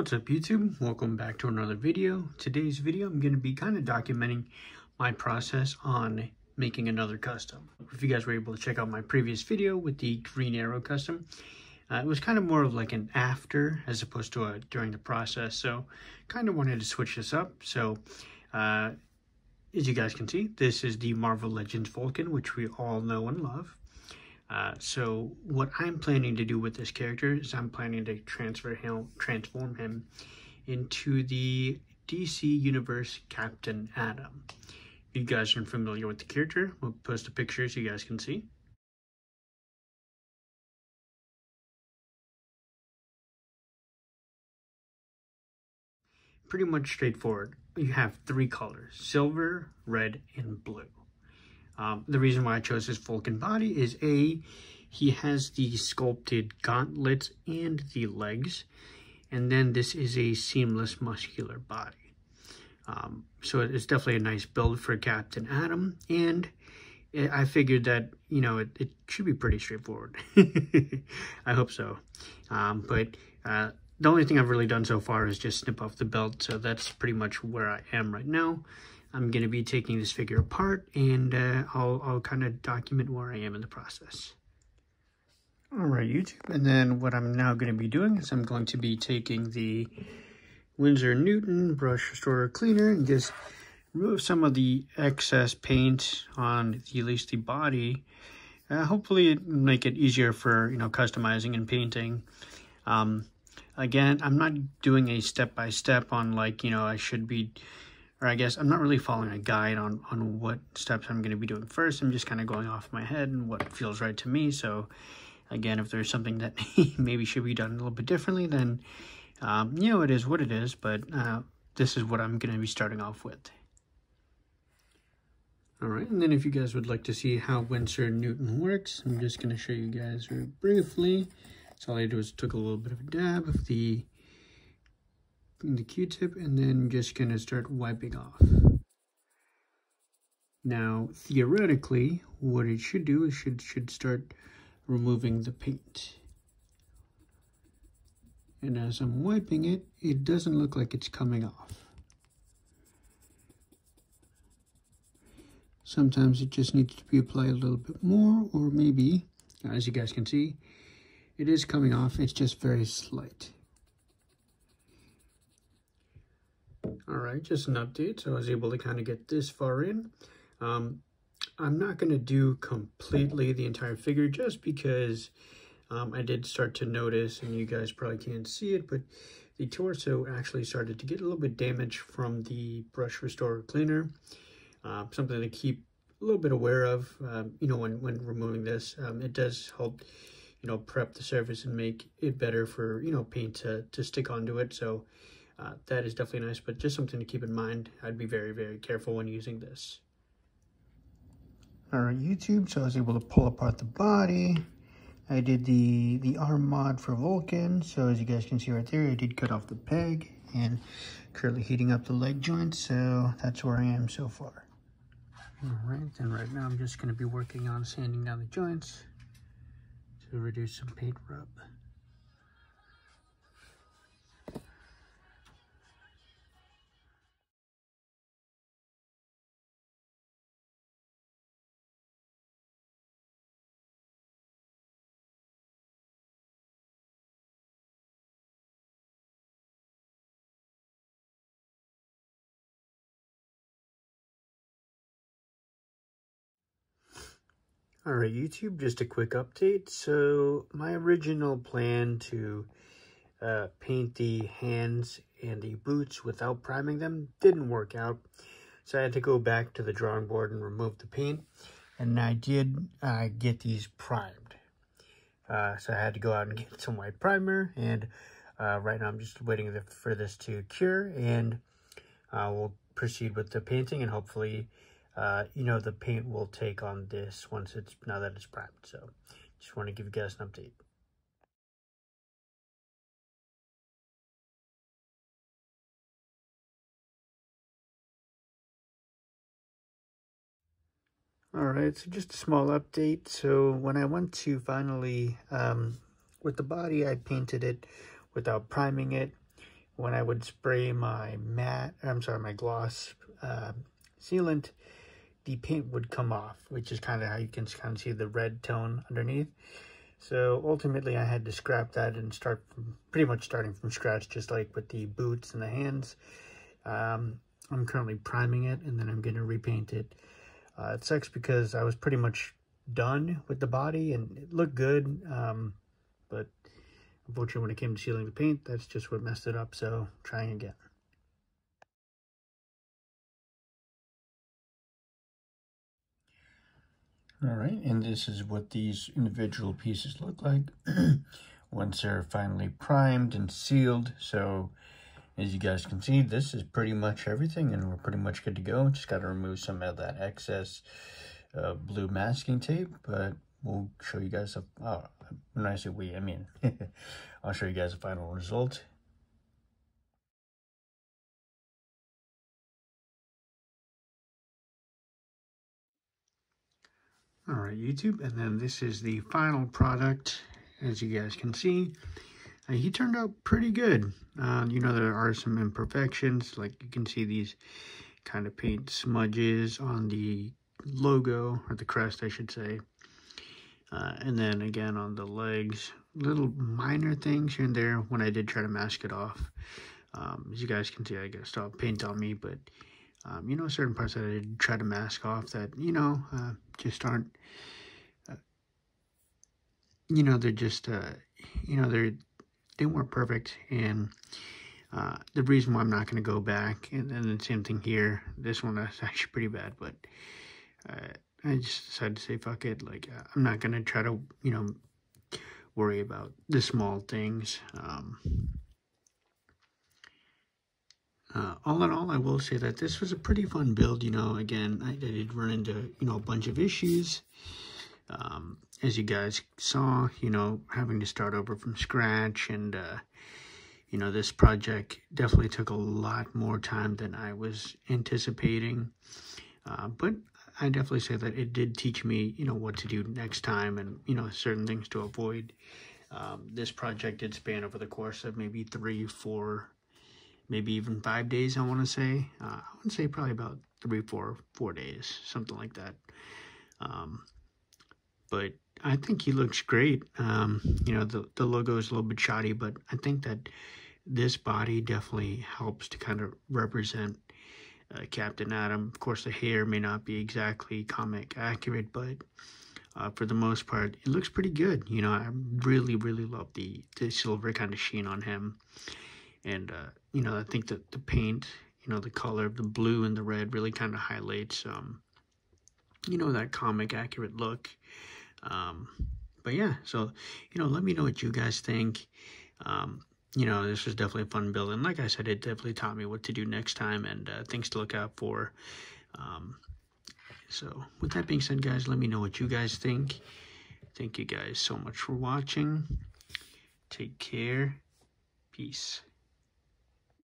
What's up YouTube? Welcome back to another video. Today's video I'm going to be kind of documenting my process on making another custom. If you guys were able to check out my previous video with the Green Arrow custom, it was kind of more of like an after as opposed to a during the process. So kind of wanted to switch this up. So as you guys can see, this is the Marvel Legends Vulcan, which we all know and love. So what I'm planning to do with this character is I'm planning to transform him into the DC Universe Captain Atom. If you guys aren't familiar with the character, we'll post a picture so you guys can see. Pretty much straightforward. You have three colors: silver, red, and blue. The reason why I chose his Vulcan body is he has the sculpted gauntlets and the legs, and then this is a seamless muscular body. So it's definitely a nice build for Captain Atom, and I figured that, you know, it should be pretty straightforward. I hope so. But the only thing I've really done so far is just snip off the belt, so that's pretty much where I am right now. I'm going to be taking this figure apart, and I'll kind of document where I am in the process. Alright, YouTube, and then what I'm now going to be doing is I'm going to be taking the Winsor Newton Brush Restorer Cleaner and just remove some of the excess paint on at least the body. Hopefully make it easier for, you know, customizing and painting. Again, I'm not doing a step-by-step on, like, you know, I should be... Or I guess I'm not really following a guide on what steps I'm going to be doing first. I'm just kind of going off my head and what feels right to me. So again, if there's something that maybe should be done a little bit differently, then, you know, it is what it is. But this is what I'm going to be starting off with. All right, and then if you guys would like to see how Winsor Newton works, I'm just going to show you guys very briefly. So all I did was took a little bit of a dab of the Q-tip, and then just gonna start wiping off. Now theoretically what it should do is should start removing the paint, and as I'm wiping it, it doesn't look like it's coming off. Sometimes it just needs to be applied a little bit more, or maybe, as you guys can see, it is coming off, it's just very slight. Alright, just an update. So I was able to kind of get this far in. I'm not going to do completely the entire figure just because I did start to notice, and you guys probably can't see it, but the torso actually started to get a little bit damaged from the Brush Restorer Cleaner. Something to keep a little bit aware of, you know, when removing this. It does help, you know, prep the surface and make it better for, you know, paint to stick onto it. So that is definitely nice, but just something to keep in mind. I'd be very, very careful when using this. Alright, YouTube, so I was able to pull apart the body. I did the arm mod for Vulcan, so as you guys can see right there, I did cut off the peg and currently heating up the leg joint, so that's where I am so far. Alright, and right now I'm just going to be working on sanding down the joints to reduce some paint rub. Alright, YouTube, just a quick update. So my original plan to paint the hands and the boots without priming them didn't work out. So I had to go back to the drawing board and remove the paint. And I did get these primed. So I had to go out and get some white primer. And right now I'm just waiting for this to cure. And we'll proceed with the painting, and hopefully you know, the paint will take on this now that it's primed. So just want to give you guys an update. Alright, so just a small update. So when I went to finally, with the body, I painted it without priming it. when I would spray my my gloss sealant, the paint would come off, which is kind of how you can kind of see the red tone underneath. So ultimately I had to scrap that and start from, pretty much starting from scratch, just like with the boots and the hands. I'm currently priming it, and then I'm going to repaint it. It sucks because I was pretty much done with the body and it looked good, but unfortunately when it came to sealing the paint, that's just what messed it up, so trying again. Alright, and this is what these individual pieces look like once they're finally primed and sealed. So as you guys can see, this is pretty much everything, and we're pretty much good to go. Just got to remove some of that excess blue masking tape, but we'll show you guys when I say we, I mean I'll show you guys the final result. All right, YouTube, and then this is the final product. As you guys can see, he turned out pretty good. You know, there are some imperfections, like you can see these kind of paint smudges on the logo, or the crest, I should say. And then again on the legs, little minor things here and there when I did try to mask it off. As you guys can see, I got still paint on me, but you know, certain parts that I did try to mask off that, you know, just aren't, you know, they're just, you know, they weren't perfect. And the reason why I'm not going to go back, and then the same thing here, this one is actually pretty bad, but I just decided to say, fuck it. Like, I'm not going to try to, you know, worry about the small things. All in all, I will say that this was a pretty fun build. You know, again, I did run into, you know, a bunch of issues. As you guys saw, you know, having to start over from scratch, and, you know, this project definitely took a lot more time than I was anticipating. But I definitely say that it did teach me, you know, what to do next time, and, you know, certain things to avoid. This project did span over the course of maybe 3, 4, maybe even 5 days, I want to say. I would say probably about 3, 4 days, something like that. But I think he looks great. You know, the logo is a little bit shoddy, but I think that this body definitely helps to kind of represent Captain Atom. Of course, the hair may not be exactly comic accurate, but for the most part, it looks pretty good. You know, I really, really love the silver kind of sheen on him. And, you know, I think that the paint, you know, the color of the blue and the red really kind of highlights, you know, that comic accurate look. But yeah, so, you know, let me know what you guys think. You know, this was definitely a fun build, and like I said, it definitely taught me what to do next time, and things to look out for. So with that being said, guys, let me know what you guys think. Thank you guys so much for watching. Take care. Peace.